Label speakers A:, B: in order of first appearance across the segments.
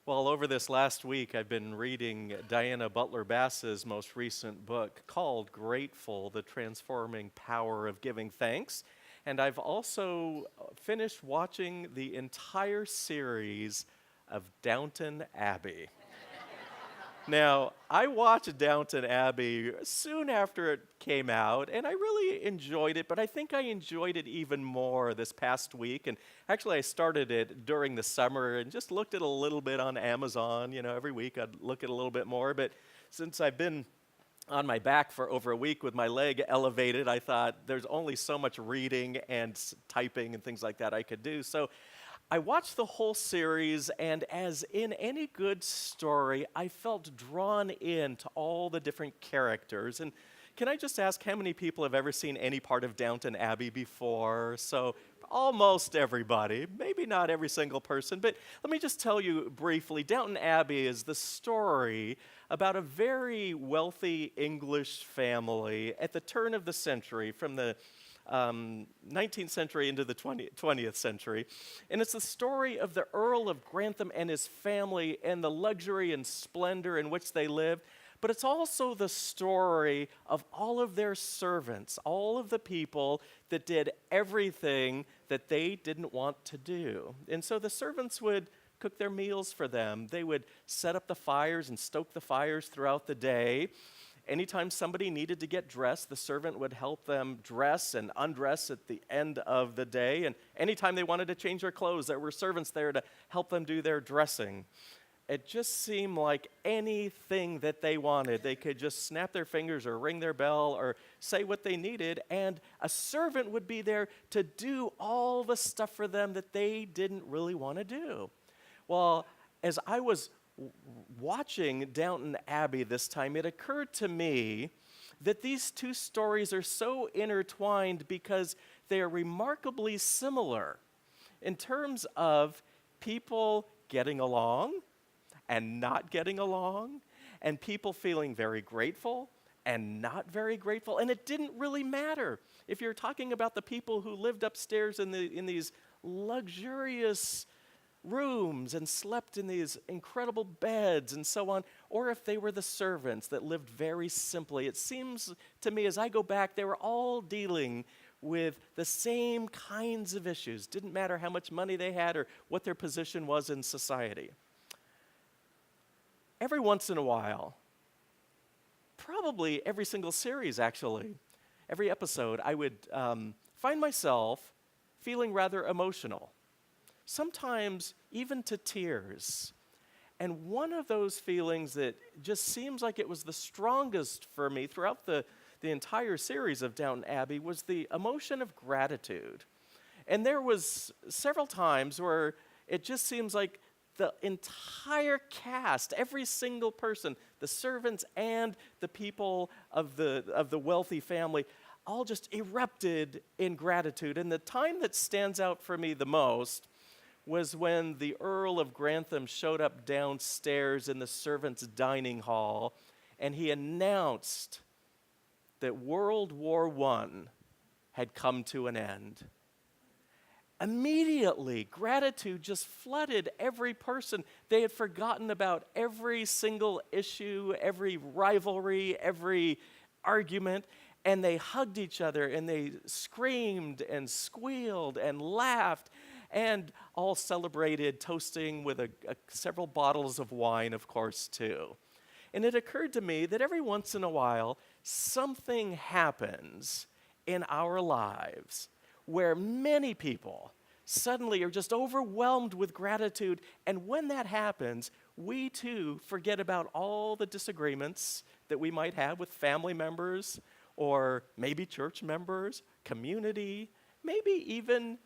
A: Well, over this last week, I've been reading Diana Butler Bass's most recent book called Grateful, The Transforming Power of Giving Thanks. And I've also finished watching the entire series of Downton Abbey. Now, I watched Downton Abbey soon after it came out, and I really enjoyed it, but I think I enjoyed it even more this past week. And actually, I started it during the summer and just looked at a little bit on Amazon. You know, every week I'd look at a little bit more, but since I've been on my back for over a week with my leg elevated, I thought there's only so much reading and typing and things like that I could do. So I watched the whole series, and as in any good story, I felt drawn in to all the different characters. And can I just ask how many people have ever seen any part of Downton Abbey before? So almost everybody, maybe not every single person, but let me just tell you briefly, Downton Abbey is the story about a very wealthy English family at the turn of the century, from the 19th century into the 20th century. And it's the story of the Earl of Grantham and his family and the luxury and splendor in which they lived. But it's also the story of all of their servants, all of the people that did everything that they didn't want to do. And so the servants would cook their meals for them. They would set up the fires and stoke the fires throughout the day. Anytime somebody needed to get dressed, the servant would help them dress and undress at the end of the day. And anytime they wanted to change their clothes, there were servants there to help them do their dressing. It just seemed like anything that they wanted, they could just snap their fingers or ring their bell or say what they needed, and a servant would be there to do all the stuff for them that they didn't really want to do. Well, as I was watching Downton Abbey this time, it occurred to me that these two stories are so intertwined because they are remarkably similar in terms of people getting along and not getting along, and people feeling very grateful and not very grateful. And it didn't really matter if you're talking about the people who lived upstairs in these luxurious rooms and slept in these incredible beds and so on, or if they were the servants that lived very simply. It seems to me, as I go back, they were all dealing with the same kinds of issues. Didn't matter how much money they had or what their position was in society. Every once in a while, probably every single series actually, every episode, I would find myself feeling rather emotional, sometimes even to tears. And one of those feelings that just seems like it was the strongest for me throughout the entire series of Downton Abbey was the emotion of gratitude. And there was several times where it just seems like the entire cast, every single person, the servants and the people of the wealthy family, all just erupted in gratitude. And the time that stands out for me the most was when the Earl of Grantham showed up downstairs in the servants' dining hall, and he announced that World War I had come to an end. Immediately, gratitude just flooded every person. They had forgotten about every single issue, every rivalry, every argument, and they hugged each other, and they screamed and squealed and laughed, and all celebrated, toasting with several bottles of wine, of course, too. And it occurred to me that every once in a while, something happens in our lives where many people suddenly are just overwhelmed with gratitude. And when that happens, we too forget about all the disagreements that we might have with family members, or maybe church members, community, maybe even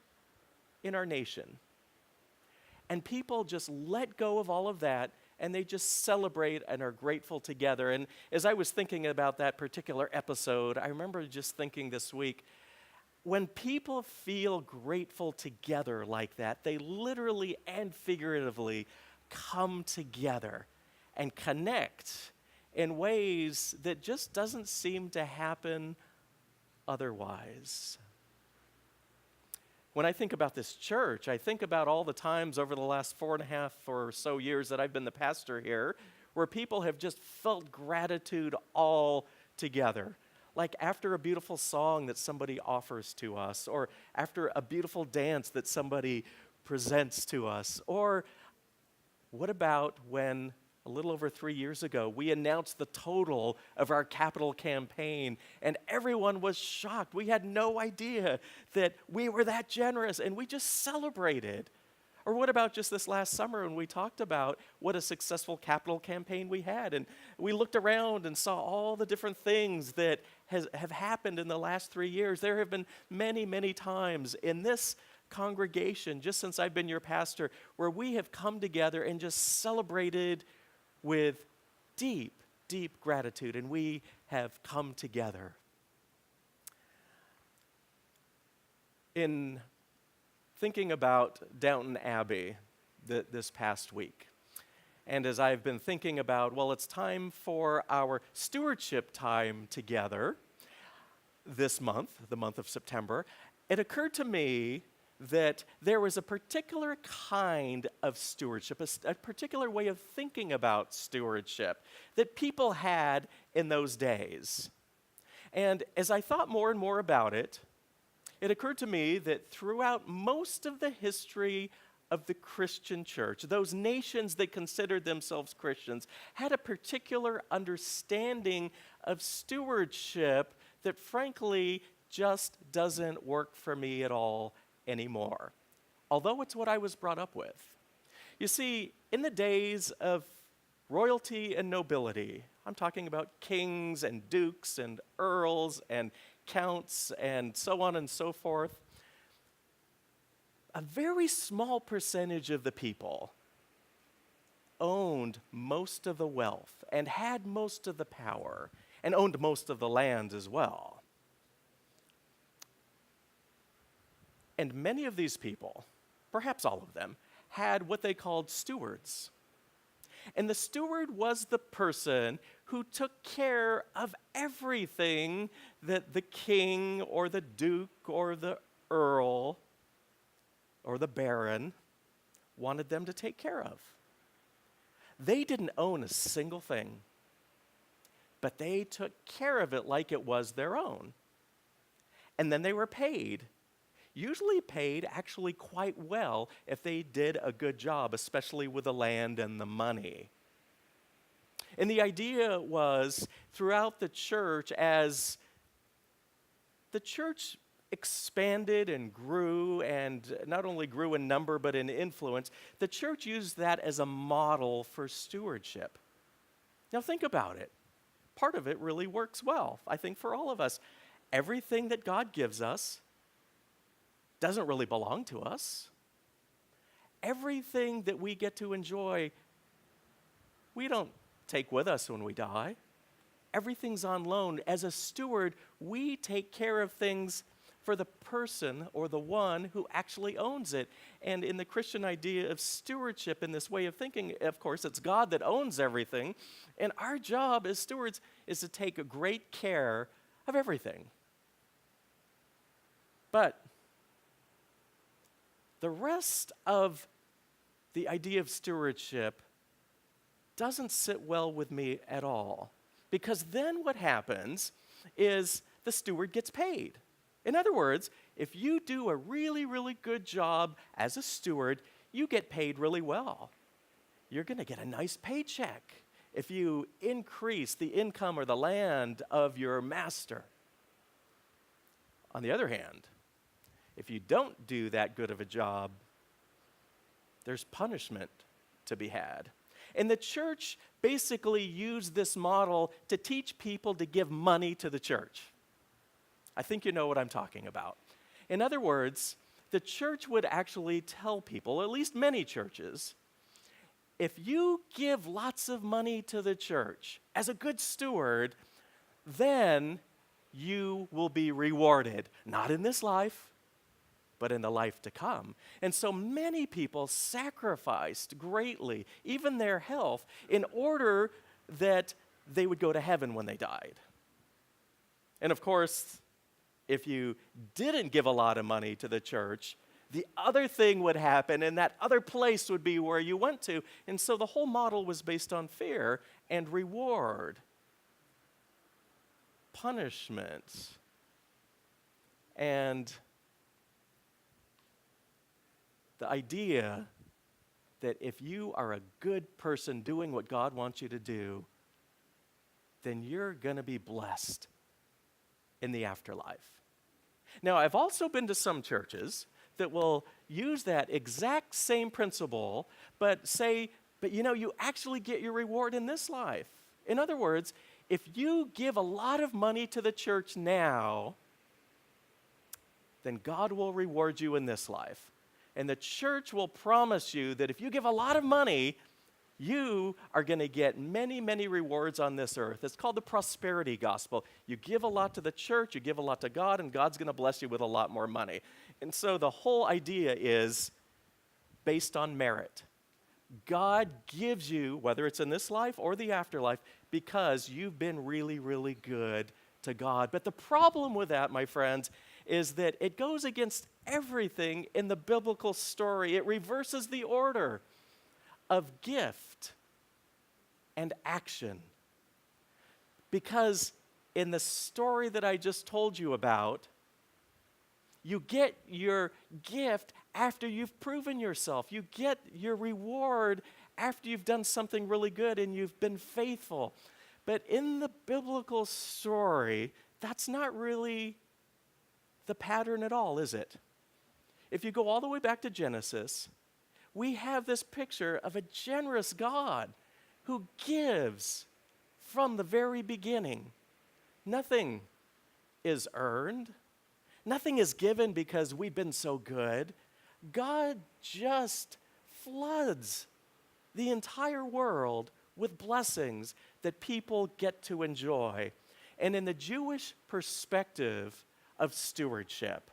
A: in our nation. And people just let go of all of that, and they just celebrate and are grateful together. And as I was thinking about that particular episode, I remember just thinking this week, when people feel grateful together like that, they literally and figuratively come together and connect in ways that just doesn't seem to happen otherwise. When I think about this church, I think about all the times over the last 4.5 or so years that I've been the pastor here, where people have just felt gratitude all together. Like after a beautiful song that somebody offers to us, or after a beautiful dance that somebody presents to us, or what about when a little over 3 years ago, we announced the total of our capital campaign, and everyone was shocked. We had no idea that we were that generous, and we just celebrated. Or what about just this last summer when we talked about what a successful capital campaign we had, and we looked around and saw all the different things that have happened in the last 3 years. There have been many, many times in this congregation, just since I've been your pastor, where we have come together and just celebrated with deep, deep gratitude, and we have come together. In thinking about Downton Abbey this past week, and as I've been thinking about, well, it's time for our stewardship time together this month, the month of September, it occurred to me that there was a particular kind of stewardship, a particular way of thinking about stewardship that people had in those days. And as I thought more and more about it, it occurred to me that throughout most of the history of the Christian church, those nations that considered themselves Christians had a particular understanding of stewardship that frankly just doesn't work for me at all anymore, although it's what I was brought up with. You see, in the days of royalty and nobility, I'm talking about kings and dukes and earls and counts and so on and so forth, a very small percentage of the people owned most of the wealth and had most of the power and owned most of the land as well. And many of these people, perhaps all of them, had what they called stewards. And the steward was the person who took care of everything that the king or the duke or the earl or the baron wanted them to take care of. They didn't own a single thing, but they took care of it like it was their own. And then they were paid. Usually paid actually quite well if they did a good job, especially with the land and the money. And the idea was throughout the church, as the church expanded and grew, and not only grew in number but in influence, the church used that as a model for stewardship. Now think about it. Part of it really works well, I think, for all of us. Everything that God gives us doesn't really belong to us. Everything that we get to enjoy, we don't take with us when we die. Everything's on loan. As a steward, we take care of things for the person or the one who actually owns it. And in the Christian idea of stewardship, in this way of thinking, of course, it's God that owns everything. And our job as stewards is to take great care of everything. But the rest of the idea of stewardship doesn't sit well with me at all. Because then what happens is the steward gets paid. In other words, if you do a really, really good job as a steward, you get paid really well. You're going to get a nice paycheck if you increase the income or the land of your master. On the other hand, if you don't do that good of a job, there's punishment to be had. And the church basically used this model to teach people to give money to the church. I think you know what I'm talking about. In other words, the church would actually tell people, at least many churches, if you give lots of money to the church as a good steward, then you will be rewarded, not in this life, but in the life to come. And so many people sacrificed greatly, even their health, in order that they would go to heaven when they died. And of course, if you didn't give a lot of money to the church, the other thing would happen, and that other place would be where you went to. And so the whole model was based on fear and reward, punishment, and the idea that if you are a good person doing what God wants you to do, then you're going to be blessed in the afterlife. Now, I've also been to some churches that will use that exact same principle, but say, but you actually get your reward in this life. In other words, if you give a lot of money to the church now, then God will reward you in this life. And the church will promise you that if you give a lot of money, you are going to get many, many rewards on this earth. It's called the prosperity gospel. You give a lot to the church, you give a lot to God, and God's going to bless you with a lot more money. And so the whole idea is based on merit. God gives you, whether it's in this life or the afterlife, because you've been really, really good to God. But the problem with that, my friends, is that it goes against everything in the biblical story. It reverses the order of gift and action. Because in the story that I just told you about, you get your gift after you've proven yourself. You get your reward after you've done something really good and you've been faithful. But in the biblical story, that's not really the pattern at all, is it? If you go all the way back to Genesis, we have this picture of a generous God who gives from the very beginning. Nothing is earned. Nothing is given because we've been so good. God just floods the entire world with blessings that people get to enjoy. And in the Jewish perspective of stewardship,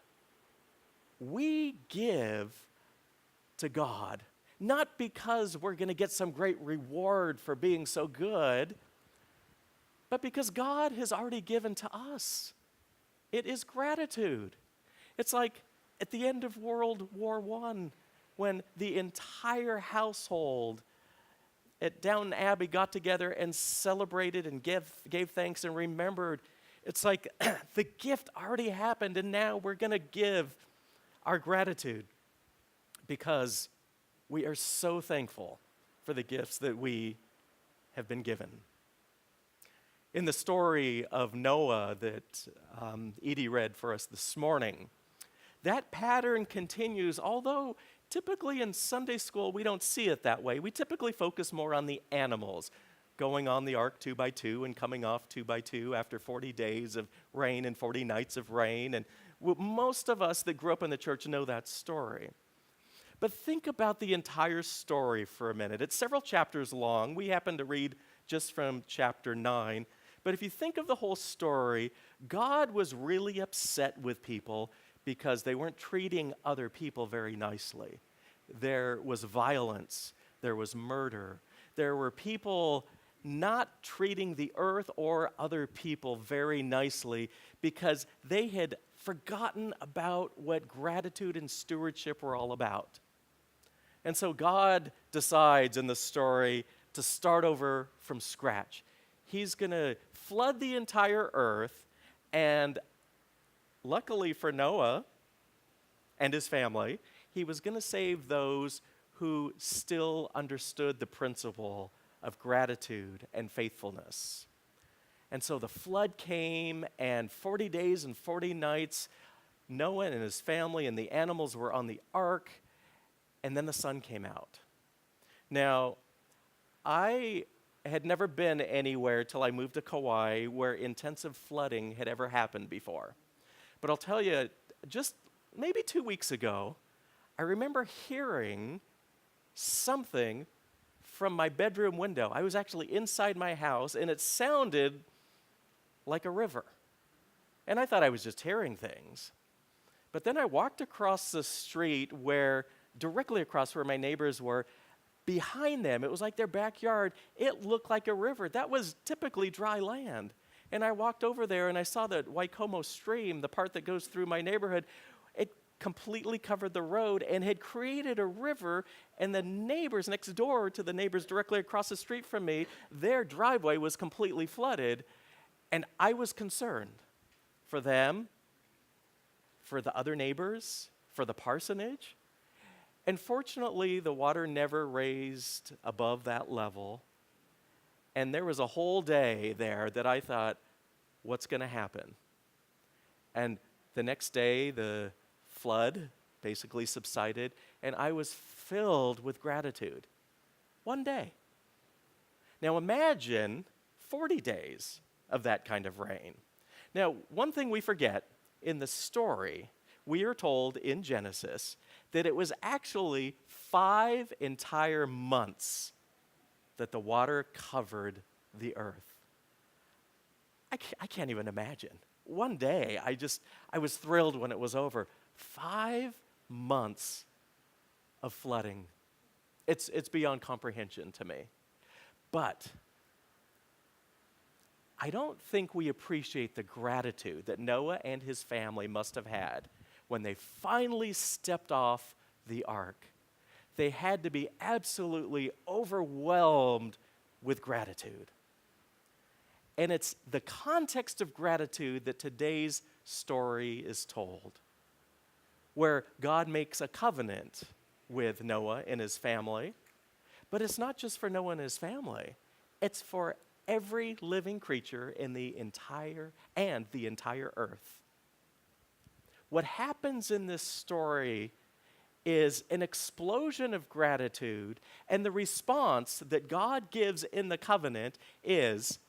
A: we give to God, not because we're going to get some great reward for being so good, but because God has already given to us. It is gratitude. It's like at the end of World War I, when the entire household at Downton Abbey got together and celebrated and gave thanks and remembered. It's like the gift already happened, and now we're going to give our gratitude because we are so thankful for the gifts that we have been given. In the story of Noah that Edie read for us this morning, that pattern continues, although typically in Sunday school we don't see it that way. We typically focus more on the animals, going on the ark 2 by 2 and coming off 2 by 2 after 40 days of rain and 40 nights of rain. And most of us that grew up in the church know that story. But think about the entire story for a minute. It's several chapters long. We happen to read just from chapter 9. But if you think of the whole story, God was really upset with people because they weren't treating other people very nicely. There was violence. There was murder. There were people not treating the earth or other people very nicely because they had forgotten about what gratitude and stewardship were all about. And so God decides in the story to start over from scratch. He's going to flood the entire earth, and luckily for Noah and his family, he was going to save those who still understood the principle of gratitude and faithfulness. And so the flood came, and 40 days and 40 nights, Noah and his family and the animals were on the ark, and then the sun came out. Now, I had never been anywhere till I moved to Kauai where intensive flooding had ever happened before. But I'll tell you, just maybe 2 weeks ago, I remember hearing something from my bedroom window. I was actually inside my house, and it sounded like a river. And I thought I was just hearing things. But then I walked across the street directly across where my neighbors were. Behind them, it was like their backyard. It looked like a river. That was typically dry land. And I walked over there, and I saw the Waikomo stream, the part that goes through my neighborhood. It completely covered the road and had created a river, and the neighbors next door to the neighbors directly across the street from me, their driveway was completely flooded, and I was concerned for them, for the other neighbors, for the parsonage. And fortunately, the water never raised above that level. And there was a whole day there that I thought, what's going to happen? And the next day, the flood basically subsided, and I was filled with gratitude. One day. Now imagine 40 days of that kind of rain. Now, one thing we forget in the story, we are told in Genesis that it was actually 5 entire months that the water covered the earth. I can't even imagine. One day, I was thrilled when it was over. 5 months of flooding. It's beyond comprehension to me. But I don't think we appreciate the gratitude that Noah and his family must have had when they finally stepped off the ark. They had to be absolutely overwhelmed with gratitude. And it's the context of gratitude that today's story is told, where God makes a covenant with Noah and his family. But it's not just for Noah and his family. It's for every living creature in the entire earth. What happens in this story is an explosion of gratitude, and the response that God gives in the covenant is,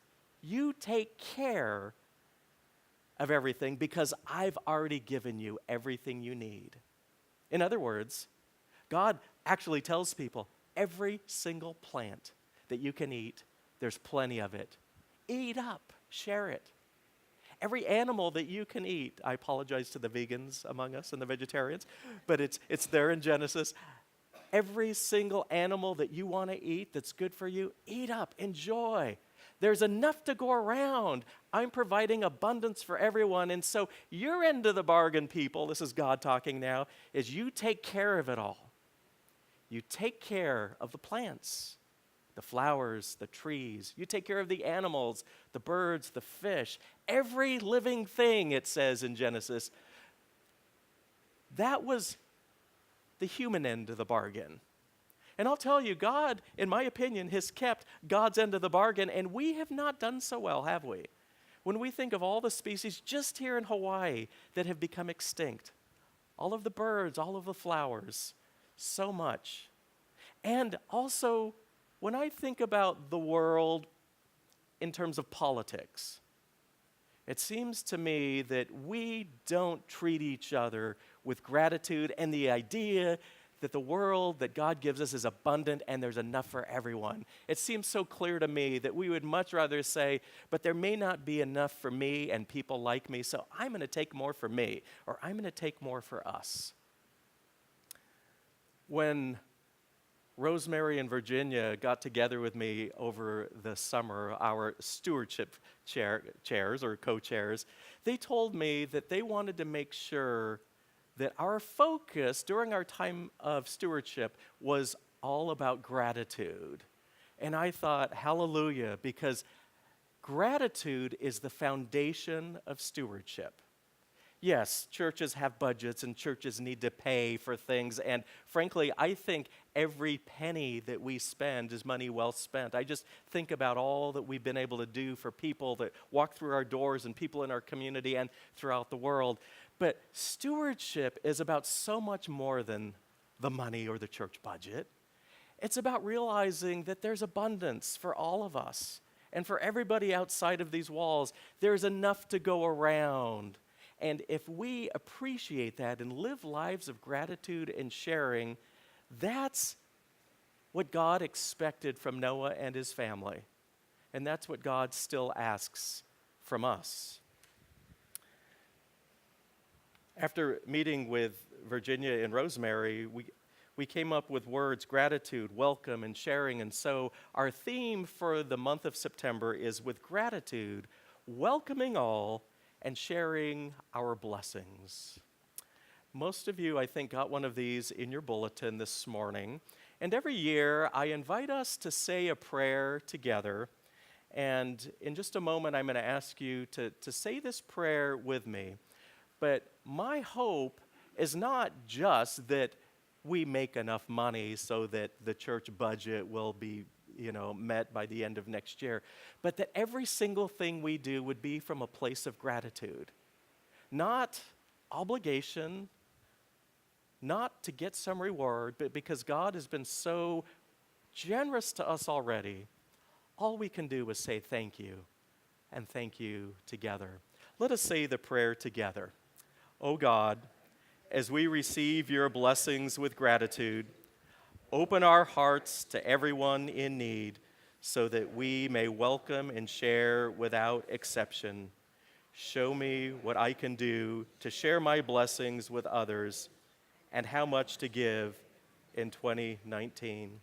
A: you take care of everything because I've already given you everything you need. In other words, God actually tells people, every single plant that you can eat, there's plenty of it. Eat up, share it. Every animal that you can eat, I apologize to the vegans among us and the vegetarians, but it's there in Genesis. Every single animal that you want to eat that's good for you, eat up, enjoy. There's enough to go around. I'm providing abundance for everyone. And so your end of the bargain, people, this is God talking now, is you take care of it all. You take care of the plants, the flowers, the trees. You take care of the animals, the birds, the fish. Every living thing, it says in Genesis. That was the human end of the bargain. And I'll tell you, God, in my opinion, has kept God's end of the bargain, and we have not done so well, have we? When we think of all the species just here in Hawaii that have become extinct, all of the birds, all of the flowers, so much. And also, when I think about the world in terms of politics, it seems to me that we don't treat each other with gratitude and the idea that the world that God gives us is abundant and there's enough for everyone. It seems so clear to me that we would much rather say, but there may not be enough for me and people like me, so I'm going to take more for me, or I'm going to take more for us. When Rosemary and Virginia got together with me over the summer, our stewardship chairs or co-chairs, they told me that they wanted to make sure that our focus during our time of stewardship was all about gratitude. And I thought, hallelujah, because gratitude is the foundation of stewardship. Yes, churches have budgets and churches need to pay for things. And frankly, I think every penny that we spend is money well spent. I just think about all that we've been able to do for people that walk through our doors and people in our community and throughout the world. But stewardship is about so much more than the money or the church budget. It's about realizing that there's abundance for all of us. And for everybody outside of these walls, there's enough to go around. And if we appreciate that and live lives of gratitude and sharing, that's what God expected from Noah and his family. And that's what God still asks from us. After meeting with Virginia and Rosemary, we came up with words, gratitude, welcome, and sharing. And so our theme for the month of September is with gratitude, welcoming all, and sharing our blessings. Most of you, I think, got one of these in your bulletin this morning. And every year, I invite us to say a prayer together. And in just a moment, I'm going to ask you to say this prayer with me. But my hope is not just that we make enough money so that the church budget will be met by the end of next year, but that every single thing we do would be from a place of gratitude, not obligation, not to get some reward, but because God has been so generous to us already. All we can do is say thank you and thank you together. Let us say the prayer together. O God, as we receive your blessings with gratitude, open our hearts to everyone in need so that we may welcome and share without exception. Show me what I can do to share my blessings with others and how much to give in 2019.